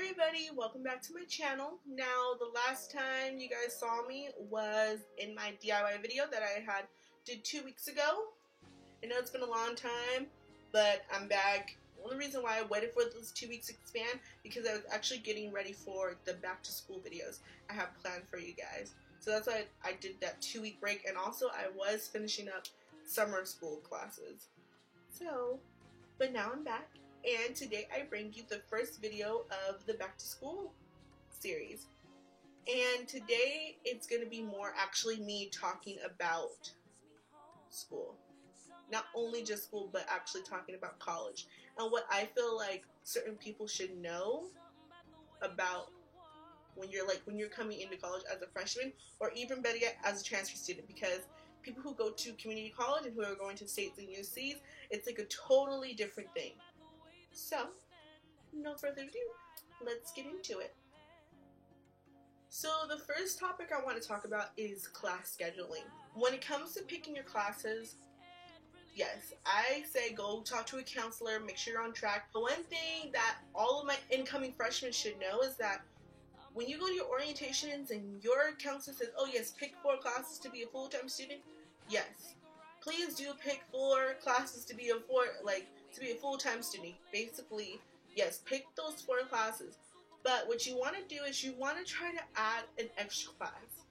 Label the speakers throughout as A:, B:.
A: everybody, welcome back to my channel. Now, the last time you guys saw me was in my DIY video that I did 2 weeks ago. I know it's been a long time, but I'm back. The only reason why I waited for those 2 weeks to expand because I was actually getting ready for the back to school videos I have planned for you guys. So that's why I did that 2-week break, and also I was finishing up summer school classes. But now I'm back. And today I bring you the first video of the back to school series. And today it's going to be more actually me talking about school. Not only just school, but actually talking about college. And what I feel like certain people should know about when you're coming into college as a freshman, or even better yet, as a transfer student, because people who go to community college and who are going to states and UCs, it's like a totally different thing. So, no further ado, let's get into it. So the first topic I want to talk about is class scheduling. When it comes to picking your classes, yes, I say go talk to a counselor, make sure you're on track. But one thing that all of my incoming freshmen should know is that when you go to your orientations and your counselor says, oh yes, pick 4 classes to be a full-time student, yes, please do pick 4 classes to be a full-time student. Basically, yes, pick those 4 classes. But what you want to do is you want to try to add an extra class.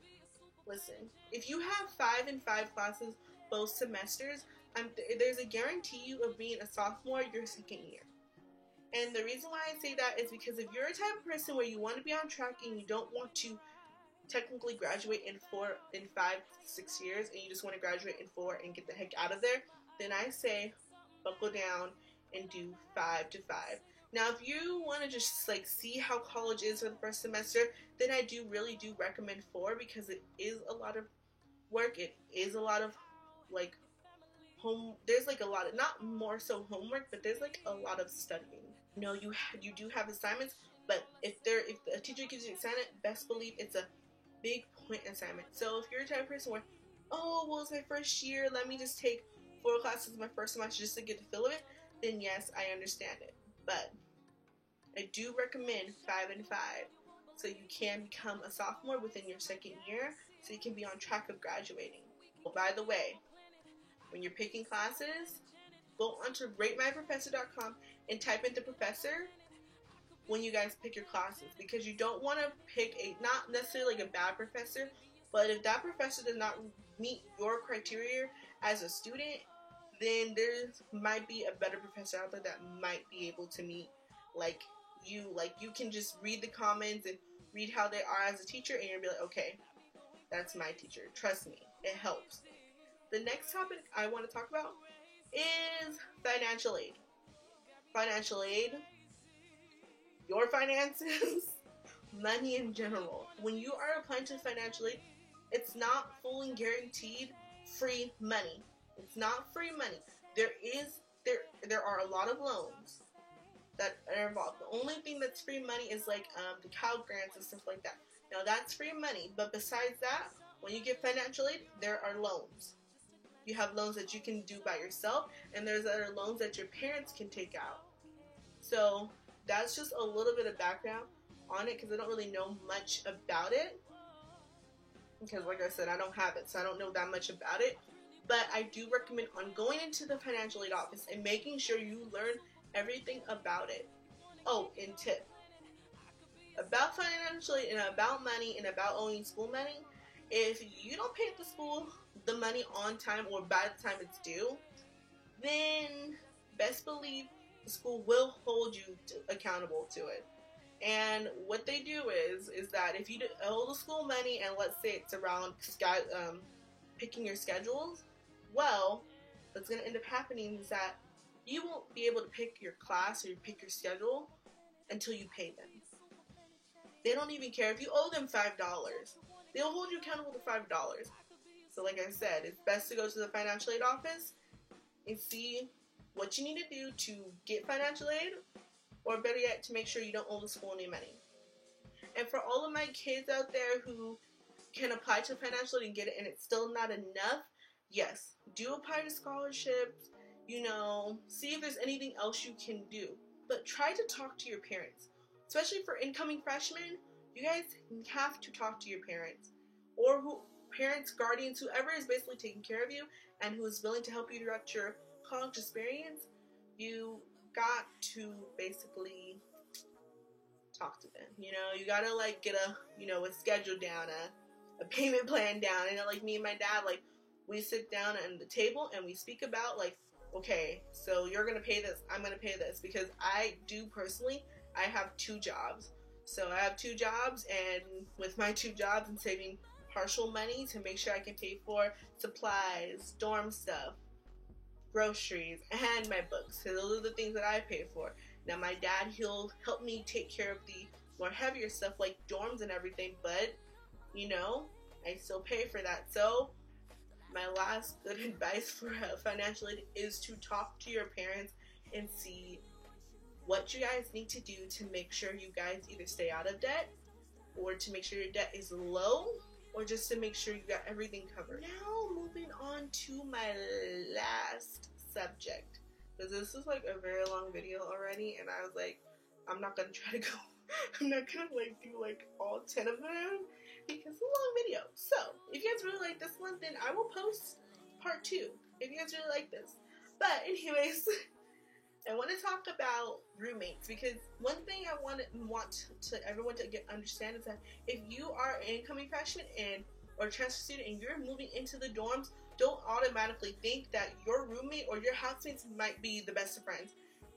A: Listen, if you have 5 and 5 classes both semesters, there's a guarantee of being a sophomore your second year. And the reason why I say that is because if you're a type of person where you want to be on track and you don't want to technically graduate in 5, 6 years, and you just want to graduate in 4 and get the heck out of there, then I say buckle down and do 5 to 5. Now, if you want to just see how college is for the first semester, then I really do recommend 4, because it is a lot of work. It is a lot of there's a lot of, not more so homework, but there's a lot of studying. No, you do have assignments, but if a teacher gives you an assignment, best believe it's a big point assignment. So if you're the type of person where, oh, well, it's my first year, let me just take 4 classes my first semester just to get the feel of it, then yes, I understand it. But I do recommend 5 and 5, so you can become a sophomore within your second year, so you can be on track of graduating. Well, by the way, when you're picking classes, go onto ratemyprofessor.com and type in the professor when you guys pick your classes, because you don't want to pick not necessarily a bad professor, but if that professor does not meet your criteria as a student, then there might be a better professor out there that might be able to meet you. You can just read the comments and read how they are as a teacher, and you'll be like, okay, that's my teacher. Trust me, it helps. The next topic I want to talk about is financial aid. Financial aid, your finances, money in general. When you are applying to financial aid, it's not fully guaranteed free money. It's not free money. There are a lot of loans that are involved. The only thing that's free money is the Cal grants and stuff like that. Now that's free money, but besides that, when you get financial aid, there are loans. You have loans that you can do by yourself, and there's other loans that your parents can take out. So that's just a little bit of background on it, because I don't really know much about it. Because like I said, I don't have it, so I don't know that much about it. But I do recommend on going into the financial aid office and making sure you learn everything about it. Oh, and tip. About financial aid and about money and about owing school money, if you don't pay the school the money on time or by the time it's due, then best believe the school will hold you accountable to it. And what they do is that if you owe the school money, and let's say it's around picking your schedules, well, what's going to end up happening is that you won't be able to pick your class or pick your schedule until you pay them. They don't even care if you owe them $5. They'll hold you accountable to $5. So like I said, it's best to go to the financial aid office and see what you need to do to get financial aid, or better yet, to make sure you don't owe the school any money. And for all of my kids out there who can apply to financial aid and get it and it's still not enough, yes, do apply to scholarships, see if there's anything else you can do. But try to talk to your parents. especially for incoming freshmen, you guys have to talk to your parents, or parents, guardians, whoever is basically taking care of you and who is willing to help you throughout your college experience. You got to basically talk to them. You know, you gotta like get a schedule down, a payment plan down. And like me and my dad, like we sit down at the table and we speak about like, okay, so you're gonna pay this, I'm gonna pay this, because I do personally, I have 2 jobs. So I have 2 jobs, and with my 2 jobs and saving partial money to make sure I can pay for supplies, dorm stuff, groceries, and my books. So those are the things that I pay for. Now my dad, he'll help me take care of the more heavier stuff like dorms and everything, but you know, I still pay for that. So my last good advice for financial aid is to talk to your parents and see what you guys need to do to make sure you guys either stay out of debt, or to make sure your debt is low, or just to make sure you got everything covered. Now moving on to my last subject, because this is like a very long video already, and I was like, I'm not gonna try to go I'm not gonna like do like all 10 of them because it's a long video. So if you guys really like this one, then I will post part 2 if you guys really like this. But anyways, I want to talk about roommates, because one thing I want to everyone to understand is that if you are an incoming freshman or transfer student and you're moving into the dorms, don't automatically think that your roommate or your housemates might be the best of friends.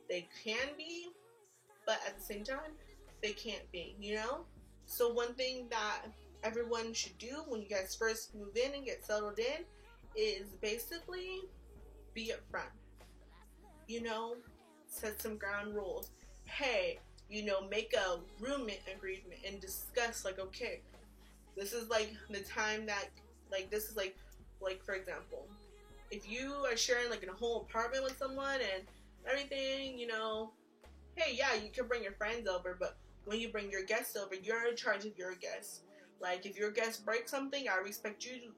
A: They can be, but at the same time, they can't be, you know? So one thing that everyone should do when you guys first move in and get settled in is basically be upfront. You know, set some ground rules. Hey, you know, make a roommate agreement and discuss like, okay, this is like the time that, like, this is like for example, if you are sharing like a whole apartment with someone and everything, you know, hey, yeah, you can bring your friends over, but when you bring your guests over, you're in charge of your guests. Like, if your guests break something, I expect you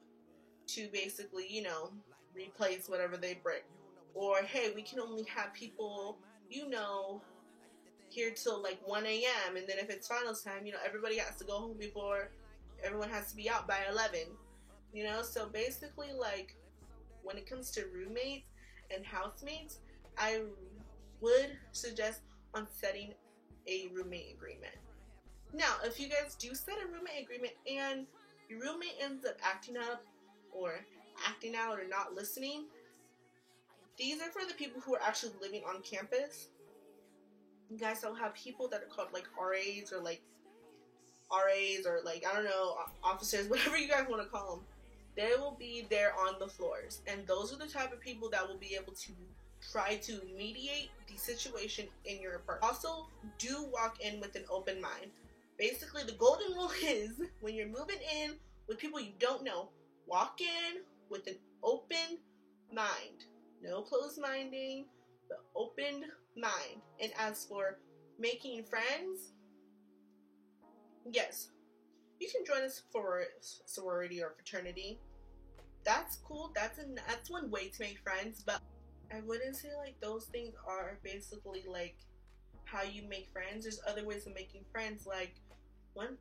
A: to basically, you know, replace whatever they break. Or, hey, we can only have people, you know, here till like 1 a.m. And then if it's finals time, you know, everybody has to go home before, everyone has to be out by 11. You know, so basically, like, when it comes to roommates and housemates, I would suggest on setting a roommate agreement. Now, if you guys do set a roommate agreement and your roommate ends up acting up or acting out or not listening, these are for the people who are actually living on campus. You guys don't have people that are called like RAs or like I don't know, officers, whatever you guys want to call them. They will be there on the floors, and those are the type of people that will be able to try to mediate the situation in your apartment. Also, do walk in with an open mind. Basically, the golden rule is when you're moving in with people you don't know, walk in with an open mind. No closed minding, but open mind. And as for making friends, yes, you can join us for a sorority or fraternity. That's cool. That's one way to make friends, but I wouldn't say like those things are basically like how you make friends. There's other ways of making friends. Like one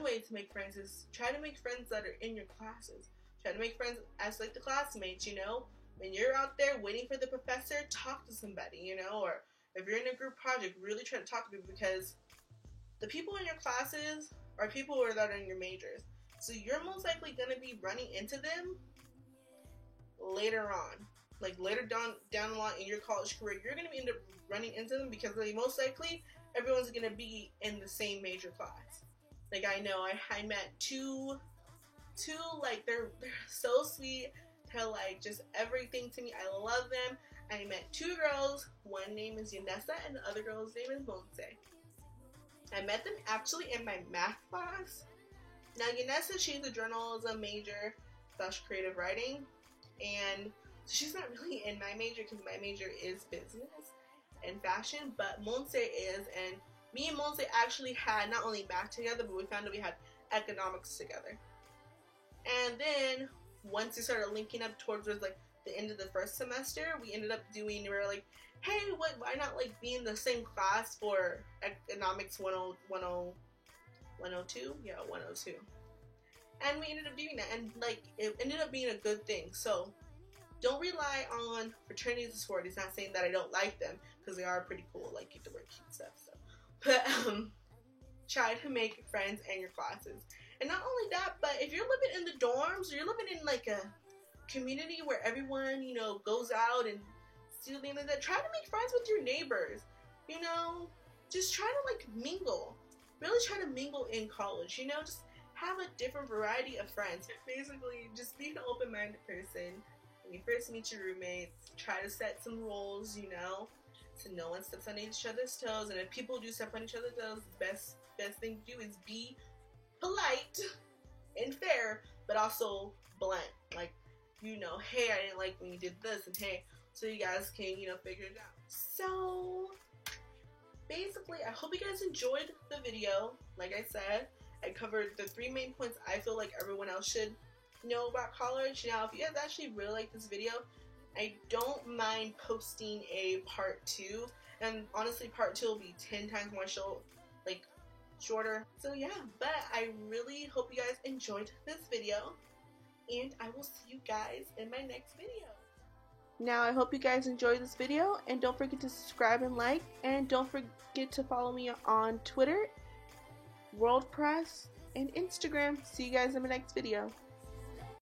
A: way to make friends is try to make friends that are in your classes. Try to make friends as like the classmates, you know. When you're out there waiting for the professor, talk to somebody, you know, or if you're in a group project, really try to talk to people, because the people in your classes are people that are in your majors. So you're most likely going to be running into them later on. Like later down the line in your college career, you're going to end up running into them because most likely everyone's going to be in the same major class. Like I know I met two like they're so sweet. They're like just everything to me. I love them. I met 2 girls. One name is Yanessa and the other girl's name is Monse. I met them actually in my math class. Now Yanessa, she's a journalism major / creative writing, and she's not really in my major because my major is business and fashion, but Monse is, and me and Monse actually had not only math together, but we found that we had economics together. And then once we started linking up towards like the end of the first semester, we ended up doing, we were like, hey, why not like be in the same class for economics 102? Yeah, 102. And we ended up doing that, and like it ended up being a good thing. So don't rely on fraternities and sororities. Not saying that I don't like them, because they are pretty cool, like you get to wear cute stuff. So, but try to make friends in your classes. And not only that, but if you're living in the dorms, or you're living in like a community where everyone, you know, goes out and do things like that, try to make friends with your neighbors. You know, just try to like mingle. Really try to mingle in college. You know, just have a different variety of friends. Basically, just be an open-minded person. When you first meet your roommates, try to set some rules, you know, so no one steps on each other's toes. And if people do step on each other's toes, the best thing to do is be polite and fair, but also blunt. Like, you know, hey, I didn't like when you did this, and hey, so you guys can, you know, figure it out. So basically, I hope you guys enjoyed the video. Like I said, I covered the 3 main points I feel like everyone else should know about college. Now, if you guys actually really like this video, I don't mind posting a part 2. And honestly, part 2 will be 10 times more shorter. So yeah, but I really hope you guys enjoyed this video, and I will see you guys in my next video. Now, I hope you guys enjoyed this video, and don't forget to subscribe and like, and don't forget to follow me on Twitter, WorldPress, and Instagram. See you guys in my next video.